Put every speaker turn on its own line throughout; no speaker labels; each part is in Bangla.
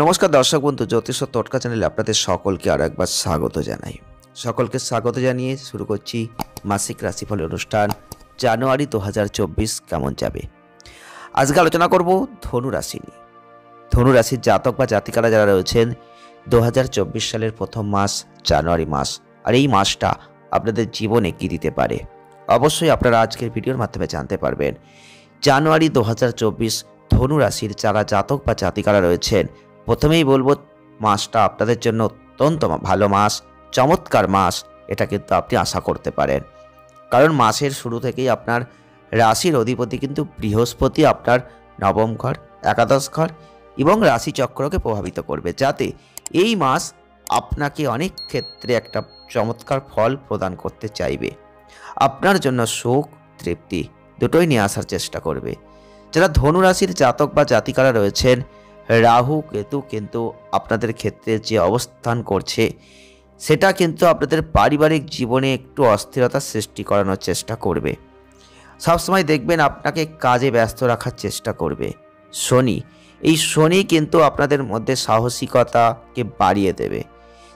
নমস্কার দর্শক বন্ধু, জ্যোতিষ ও টোটকা চ্যানেলে আপনাদের সকলকে আরো একবার স্বাগত জানাই। সকলকে স্বাগত জানিয়ে শুরু করছি মাসিক রাশিফল অনুষ্ঠান জানুয়ারি 2024 কেমন যাবে। আজকে আলোচনা করব ধনু রাশি নিয়ে। ধনু রাশির জাতক বা জাতিকারা যারা রয়েছেন 2024 সালের প্রথম মাস জানুয়ারি মাস, আর এই মাসটা আপনাদের জীবনে কী দিতে পারে অবশ্যই আপনারা আজকের ভিডিওর মাধ্যমে জানতে পারবেন। জানুয়ারি 2024 ধনু রাশির যারা জাতক বা জাতিকারা রয়েছেন, প্রথমেই বলবো মাসটা আপনাদের জন্য অত্যন্ত ভালো মাস, চমৎকার মাস, এটা কিন্তু আপনি আশা করতে পারেন। কারণ মাসের শুরু থেকেই আপনার রাশির অধিপতি কিন্তু বৃহস্পতি আপনার নবম ঘর, একাদশ ঘর এবং রাশিচক্রকে প্রভাবিত করবে, যাতে এই মাস আপনাকে অনেক ক্ষেত্রে একটা চমৎকার ফল প্রদান করতে চাইবে। আপনার জন্য সুখ তৃপ্তি দুটোই নিয়ে আসার চেষ্টা করবে। যারা ধনু রাশির জাতক বা জাতিকারা রয়েছেন, রাহু কেতু কিন্তু আপনাদের ক্ষেত্রে যে অবস্থান করছে সেটা কিন্তু আপনাদের পারিবারিক জীবনে একটু অস্থিরতা সৃষ্টি করানোর চেষ্টা করবে। সবসময় দেখবেন আপনাকে কাজে ব্যস্ত রাখার চেষ্টা করবে। এই শনি কিন্তু আপনাদের মধ্যে সাহসিকতাকে বাড়িয়ে দেবে।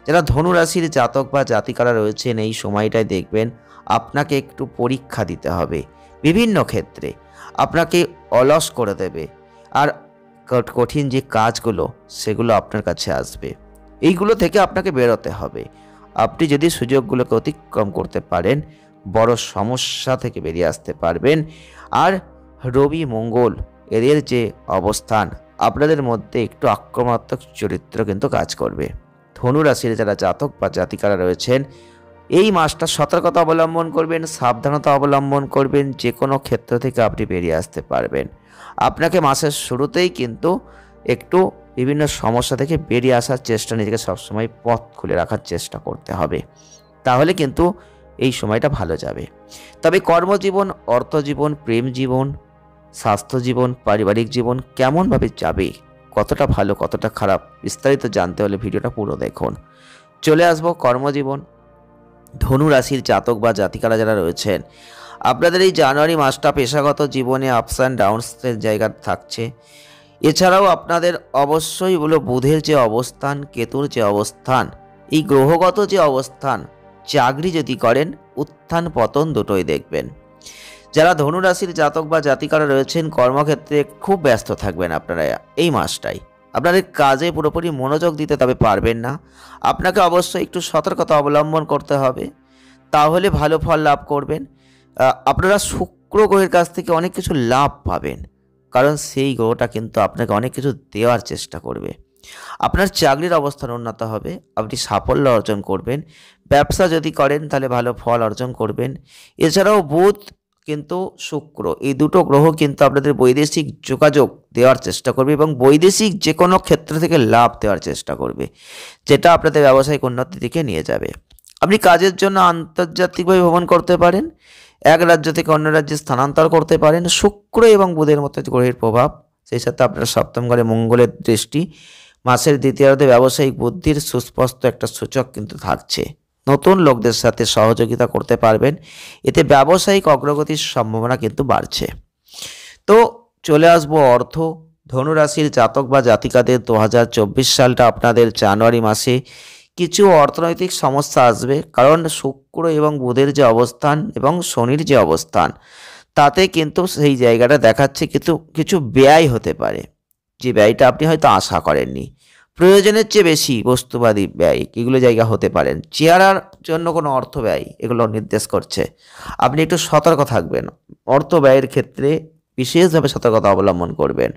যারা ধনু রাশির জাতক বা জাতিকারা রয়েছেন, এই সময়টায় দেখবেন আপনাকে একটু পরীক্ষা দিতে হবে। বিভিন্ন ক্ষেত্রে আপনাকে অলস করে দেবে, আর কঠিন যে কাজগুলো সেগুলো আপনার কাছে আসবে। এইগুলো থেকে আপনাকে বেরোতে হবে। আপনি যদি সুযোগগুলোকে অতিক্রম করতে পারেন, বড় সমস্যা থেকে বেরিয়ে আসতে পারবেন। আর রবি মঙ্গল এদের যে অবস্থান আপনাদের মধ্যে একটু আক্রমণাত্মক চরিত্র কিন্তু কাজ করবে। ধনু রাশির যারা জাতক বা জাতিকারা রয়েছেন, এই মাসটা সতর্কতা অবলম্বন করবেন, সাবধানতা অবলম্বন করবেন, যে কোনো ক্ষেত্র থেকে আপনি বেরিয়ে আসতে পারবেন। আপনাকে মাসের শুরুতেই কিন্তু একটু বিভিন্ন সমস্যা থেকে বেরিয়ে আসার চেষ্টা, নিজেকে সবসময় পথ খুলে রাখার চেষ্টা করতে হবে, তাহলে কিন্তু এই সময়টা ভালো যাবে। তবে কর্মজীবন, অর্থজীবন, প্রেম জীবন, স্বাস্থ্য জীবন, পারিবারিক জীবন কেমনভাবে যাবে, কতটা ভালো কতটা খারাপ, বিস্তারিত জানতে হলে ভিডিওটা পুরো দেখুন। চলে আসবো কর্মজীবন। ধনু রাশির জাতক বা জাতিকারা যারা রয়েছেন, আপনাদের এই জানুয়ারি মাসটা পেশাগত জীবনে আপস অ্যান্ড ডাউনসের জায়গা থাকছে। এছাড়াও আপনাদের অবশ্যই বুধের যে অবস্থান, কেতুর যে অবস্থান, এই গ্রহগত যে অবস্থান, চাকরি যদি করেন উত্থান পতন দুটোই দেখবেন। যারা ধনু রাশির জাতক বা জাতিকারা রয়েছেন, কর্মক্ষেত্রে খুব ব্যস্ত থাকবেন আপনারা এই মাসটাই। আপনাদের কাজে পুরোপুরি মনোযোগ দিতে তবে পারবেন না। আপনাকে অবশ্যই একটু সতর্কতা অবলম্বন করতে হবে, তাহলে ভালো ফল লাভ করবেন। আপনারা শুক্র গ্রহের কাছ থেকে অনেক কিছু লাভ পাবেন, কারণ সেই গ্রহটা কিন্তু আপনাকে অনেক কিছু দেওয়ার চেষ্টা করবে। আপনার চাকরির অবস্থান উন্নত হবে, আপনি সাফল্য অর্জন করবেন। ব্যবসা যদি করেন তাহলে ভালো ফল অর্জন করবেন। এছাড়াও বুধ কিন্তু শুক্র, এই দুটো গ্রহ কিন্তু আপনাদের বৈদেশিক যোগাযোগ দেওয়ার চেষ্টা করবে এবং বৈদেশিক যে কোনো ক্ষেত্র থেকে লাভ দেওয়ার চেষ্টা করবে, যেটা আপনাদের ব্যবসায়িক উন্নতির দিকে নিয়ে যাবে। আপনি কাজের জন্য আন্তর্জাতিকভাবে ভ্রমণ করতে পারেন, এক রাজ্য থেকে অন্য রাজ্যে স্থানান্তর করতে পারেন। শুক্র এবং বুধের মতো গ্রহের প্রভাব, সেই সাথে আপনার সপ্তম ঘরে মঙ্গলের দৃষ্টি, মাসের দ্বিতীয়ার্ধে ব্যবসায়িক বুদ্ধির সুস্পষ্ট একটা সূচক কিন্তু থাকছে। নতুন লোকদের সাথে সহযোগিতা করতে পারবেন, এতে ব্যবসায়িক অগ্রগতির সম্ভাবনা কিন্তু বাড়ছে। তো চলে আসবো অর্থ। ধনু রাশির জাতক বা জাতিকাদের 2024 সালটা আপনাদের জানুয়ারি মাসে কিছু অর্থনৈতিক সমস্যা আসবে, কারণ শুক্র এবং বুধের যে অবস্থান এবং শনির যে অবস্থান, তাতে কিন্তু সেই জায়গাটা দেখাচ্ছে কিছু ব্যয় হতে পারে, যে ব্যয়টা আপনি হয়তো আশা করেননি। প্রয়োজনের চেয়ে বেশি বস্তুবাদী ব্যয় এগুলো জায়গা হতে পারেন। চেহারার জন্য কোনো অর্থ ব্যয় এগুলো নির্দেশ করছে। আপনি একটু সতর্ক থাকবেন, অর্থ ব্যয়ের ক্ষেত্রে বিশেষভাবে সতর্কতা অবলম্বন করবেন।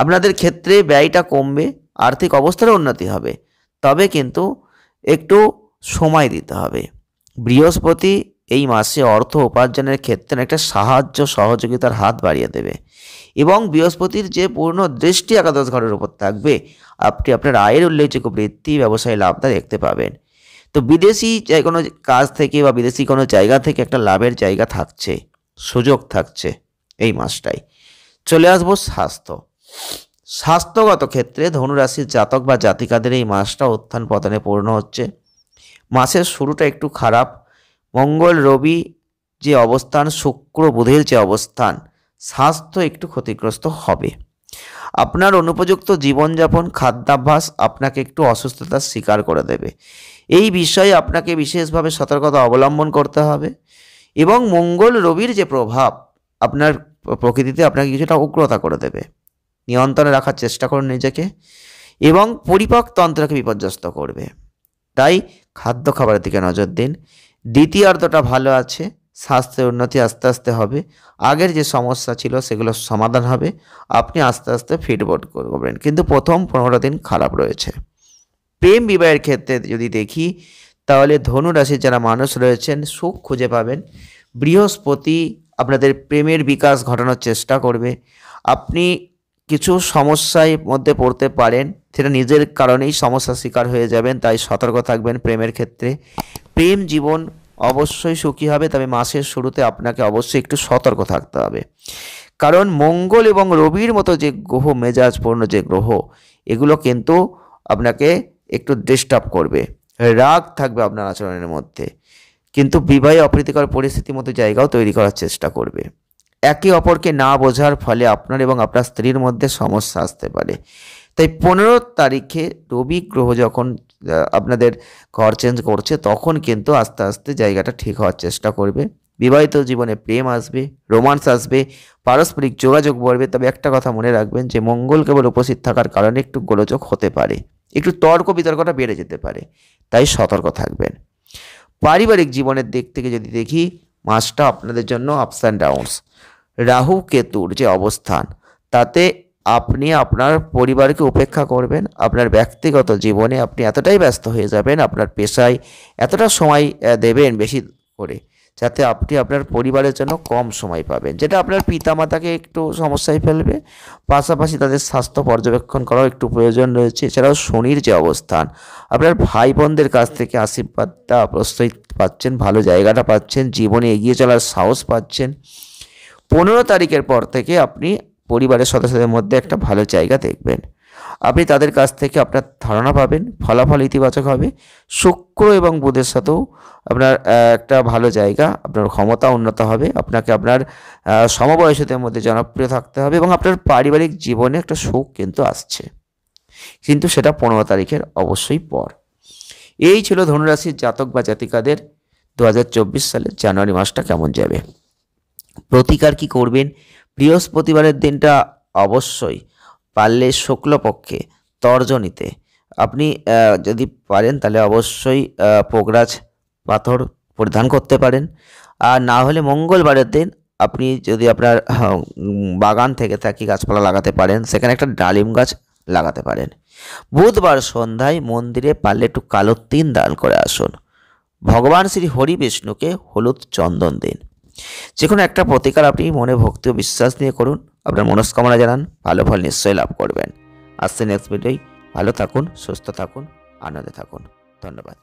আপনাদের ক্ষেত্রে ব্যয়টা কমবে, আর্থিক অবস্থারও উন্নতি হবে, তবে কিন্তু একটু সময় দিতে হবে। বৃহস্পতি এই মাসে অর্থ উপার্জনের ক্ষেত্রে একটা সাহায্য সহযোগিতার হাত বাড়িয়ে দেবে এবং বৃহস্পতির যে পূর্ণ দৃষ্টি একাদশ ঘরের উপর থাকবে, আপনি আপনার আয়ের উল্লেখযোগ্য বৃদ্ধি, ব্যবসায়ী লাভটা দেখতে পাবেন। তো বিদেশি যে কোনো কাজ থেকে বা বিদেশি কোনো জায়গা থেকে একটা লাভের জায়গা থাকছে, সুযোগ থাকছে এই মাসটাই। চলে আসবো স্বাস্থ্যগত ক্ষেত্রে ধনু রাশির জাতক বা জাতিকাদের এই মাসটা উত্থান পতনে পূর্ণ হচ্ছে। মাসের শুরুটা একটু খারাপ, মঙ্গল রবি যে অবস্থান, শুক্র বুধের যে অবস্থান, স্বাস্থ্য একটু ক্ষতিগ্রস্ত হবে। আপনার অনুপযুক্ত জীবনযাপন, খাদ্যাভ্যাস আপনাকে একটু অসুস্থতার শিকার করে দেবে। এই বিষয়ে আপনাকে বিশেষভাবে সতর্কতা অবলম্বন করতে হবে। এবং মঙ্গল রবির যে প্রভাব আপনার প্রকৃতিতে আপনাকে কিছুটা উগ্রতা করে দেবে। নিয়ন্ত্রণে রাখার চেষ্টা করুন নিজেকে, এবং পরিপাক তন্ত্রকে বিপর্যস্ত করবে। তাই খাদ্য খাবারের দিকে নজর দিন। দ্বিতীয়ার্ধটা ভালো আছে, স্বাস্থ্যের উন্নতি আস্তে আস্তে হবে। আগের যে সমস্যা ছিল সেগুলো সমাধান হবে, আপনি আস্তে আস্তে ফিটবোর্ড করবেন। কিন্তু প্রথম 15 দিন খারাপ রয়েছে। প্রেম বিবাহের ক্ষেত্রে যদি দেখি, তাহলে ধনু রাশির যারা মানুষ রয়েছেন সুখ খুঁজে পাবেন। বৃহস্পতি আপনাদের প্রেমের বিকাশ ঘটানোর চেষ্টা করবে। আপনি কিছু সমস্যার মধ্যে পড়তে পারেন, সেটা নিজের কারণেই সমস্যার শিকার হয়ে যাবেন, তাই সতর্ক থাকবেন প্রেমের ক্ষেত্রে। প্রেম জীবন অবশ্যই সুখী হবে, তবে মাসের শুরুতে আপনাকে অবশ্যই একটু সতর্ক থাকতে হবে। কারণ মঙ্গল এবং রবির মতো যে গ্রহ, মেজাজপূর্ণ যে গ্রহ, এগুলো কিন্তু আপনাকে একটু ডিস্টার্ব করবে। রাগ থাকবে আপনার আচরণের মধ্যে, কিন্তু বিবাহে অপ্রীতিকর পরিস্থিতির মতো জায়গাও তৈরি করার চেষ্টা করবে। একে অপরকে না বোঝার ফলে আপনার এবং আপনার স্ত্রীর মধ্যে সমস্যা আসতে পারে। তাই 15 তারিখে রবি গ্রহ যখন আপনাদের ঘর চেঞ্জ করছে, তখন কিন্তু আস্তে আস্তে জায়গাটা ঠিক হওয়ার চেষ্টা করবে। বিবাহিত জীবনে প্রেম আসবে, রোমান্স আসবে, পারস্পরিক যোগাযোগ বাড়বে। তবে একটা কথা মনে রাখবেন যে মঙ্গল কেবল উপস্থিত থাকার কারণে একটু গোলযোগ হতে পারে, একটু তর্ক বিতর্কটা বেড়ে যেতে পারে, তাই সতর্ক থাকবেন। পারিবারিক জীবনের দিক থেকে যদি দেখি, মাসটা আপনাদের জন্য আপস অ্যান্ড ডাউনস। রাহু কেতুর যে অবস্থান, তাতে আপনি আপনার পরিবারকে উপেক্ষা করবেন। আপনার ব্যক্তিগত জীবনে আপনি এতটাই ব্যস্ত হয়ে যাবেন, আপনার পেশায় এতটা সময় দেবেন বেশি করে, যাতে আপনি আপনার পরিবারের জন্য কম সময় পাবেন, যেটা আপনার পিতামাতাকে একটু সমস্যায় ফেলবে। পাশাপাশি তাদের স্বাস্থ্য পর্যবেক্ষণ করাও একটু প্রয়োজন রয়েছে। এছাড়াও শনির যে অবস্থান, আপনার ভাই বোনদের কাছ থেকে আশীর্বাদটা প্রশ্রয় পাচ্ছেন, ভালো জায়গাটা পাচ্ছেন, জীবনে এগিয়ে চলার সাহস পাচ্ছেন। 15 তারিখের পর থেকে আপনি পরিবারের সদস্যদের মধ্যে একটা ভালো জায়গা দেখবেন। আপনি তাদের কাছ থেকে আপনার ধারণা পাবেন, ফলাফল ইতিবাচক হবে। শুক্র এবং বুধের সাথেও আপনার একটা ভালো জায়গা, আপনার ক্ষমতা উন্নত হবে। আপনাকে আপনার সমবয়সীদের মধ্যে জনপ্রিয় থাকতে হবে, এবং আপনার পারিবারিক জীবনে একটা সুখ কিন্তু আসছে, কিন্তু সেটা 15 তারিখের অবশ্যই পর। এই ছিল ধনুরাশির জাতক বা জাতিকাদের 2024 সালের জানুয়ারি মাসটা কেমন যাবে। প্রতিকার কি করবেন? বৃহস্পতিবারের দিনটা অবশ্যই পারলে শুক্লপক্ষে তর্জনীতে আপনি যদি পারেন তাহলে অবশ্যই পোগরাজ পাথর পরিধান করতে পারেন। আর না হলে মঙ্গলবারের দিন আপনি যদি আপনার বাগান থেকে থাকি গাছপালা লাগাতে পারেন, সেখানে একটা ডালিম গাছ লাগাতে পারেন। বুধবার সন্ধ্যায় মন্দিরে পারলে একটু কালো তিল দান করে আসুন। ভগবান শ্রী হরি বিষ্ণুকে হলুদ চন্দন দিন। যে কোনো একটা প্রতিকার আপনি মনে ভক্তি ও বিশ্বাস নিয়ে করুন, আপনার মনস্কামনা জানান, ভালো ফল নিশ্চয়ই লাভ করবেন। আসছে নেক্সট ভিডিওয়। ভালো থাকুন, সুস্থ থাকুন, আনন্দে থাকুন। ধন্যবাদ।